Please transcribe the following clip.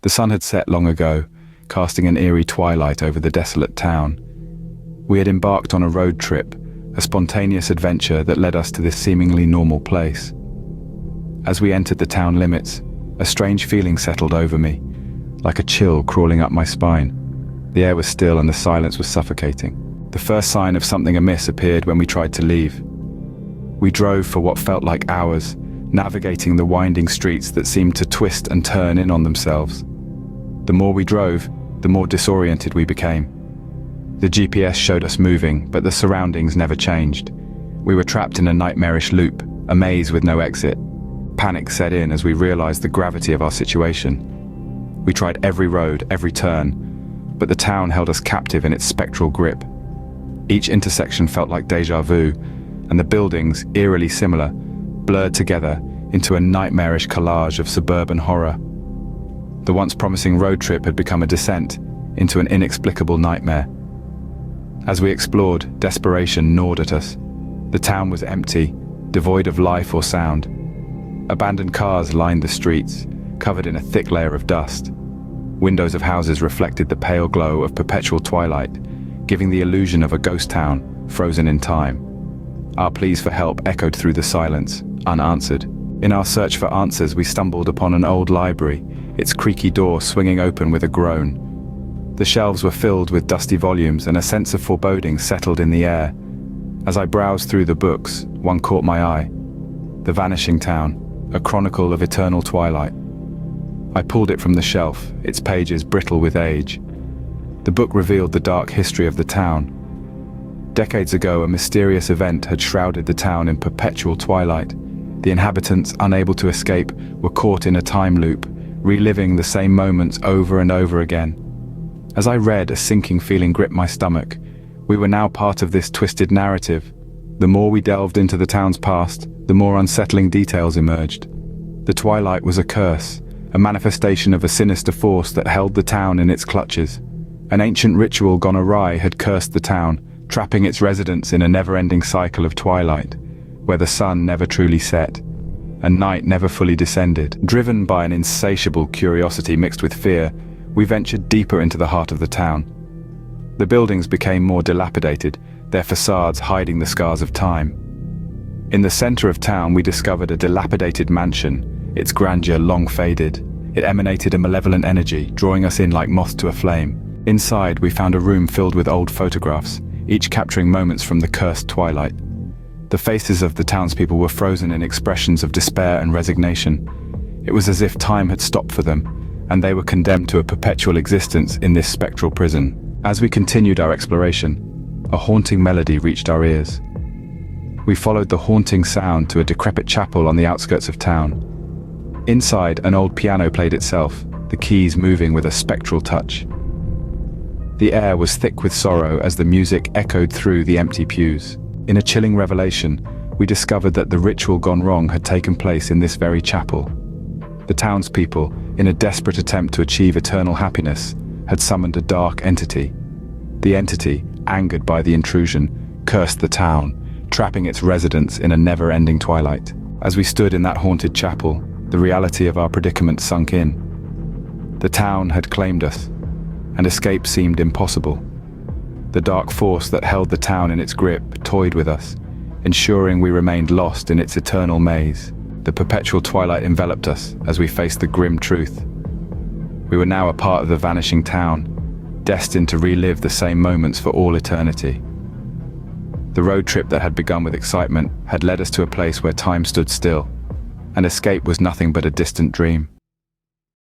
The sun had set long ago, casting an eerie twilight over the desolate town. We had embarked on a road trip, a spontaneous adventure that led us to this seemingly normal place. As we entered the town limits, a strange feeling settled over me, like a chill crawling up my spine. The air was still and the silence was suffocating. The first sign of something amiss appeared when we tried to leave. We drove for what felt like hours, navigating the winding streets that seemed to twist and turn in on themselves. The more we drove, the more disoriented we became. The GPS showed us moving, but the surroundings never changed. We were trapped in a nightmarish loop, a maze with no exit. Panic set in as we realized the gravity of our situation. We tried every road, every turn, but the town held us captive in its spectral grip. Each intersection felt like déjà vu, and the buildings, eerily similar, blurred together into a nightmarish collage of suburban horror. The once promising road trip had become a descent into an inexplicable nightmare. As we explored, desperation gnawed at us. The town was empty, devoid of life or sound. Abandoned cars lined the streets, covered in a thick layer of dust. Windows of houses reflected the pale glow of perpetual twilight, giving the illusion of a ghost town, frozen in time. Our pleas for help echoed through the silence, unanswered. In our search for answers, we stumbled upon an old library, its creaky door swinging open with a groan. The shelves were filled with dusty volumes, and a sense of foreboding settled in the air. As I browsed through the books, one caught my eye. The Vanishing Town, a chronicle of eternal twilight. I pulled it from the shelf, its pages brittle with age. The book revealed the dark history of the town. Decades ago, a mysterious event had shrouded the town in perpetual twilight. The inhabitants, unable to escape, were caught in a time loop, reliving the same moments over and over again. As I read, a sinking feeling gripped my stomach. We were now part of this twisted narrative. The more we delved into the town's past, the more unsettling details emerged. The twilight was a curse, a manifestation of a sinister force that held the town in its clutches. An ancient ritual gone awry had cursed the town, trapping its residents in a never-ending cycle of twilight, where the sun never truly set, and night never fully descended. Driven by an insatiable curiosity mixed with fear, we ventured deeper into the heart of the town. The buildings became more dilapidated, their facades hiding the scars of time. In the center of town, we discovered a dilapidated mansion, its grandeur long faded. It emanated a malevolent energy, drawing us in like moths to a flame. Inside, we found a room filled with old photographs, each capturing moments from the cursed twilight. The faces of the townspeople were frozen in expressions of despair and resignation. It was as if time had stopped for them, and they were condemned to a perpetual existence in this spectral prison. As we continued our exploration, a haunting melody reached our ears. We followed the haunting sound to a decrepit chapel on the outskirts of town. Inside, an old piano played itself, the keys moving with a spectral touch. The air was thick with sorrow as the music echoed through the empty pews. In a chilling revelation, we discovered that the ritual gone wrong had taken place in this very chapel. The townspeople, in a desperate attempt to achieve eternal happiness, had summoned a dark entity. The entity, angered by the intrusion, cursed the town, trapping its residents in a never-ending twilight. As we stood in that haunted chapel, the reality of our predicament sunk in. The town had claimed us, and escape seemed impossible. The dark force that held the town in its grip toyed with us, ensuring we remained lost in its eternal maze. The perpetual twilight enveloped us as we faced the grim truth. We were now a part of the vanishing town, destined to relive the same moments for all eternity. The road trip that had begun with excitement had led us to a place where time stood still, and escape was nothing but a distant dream.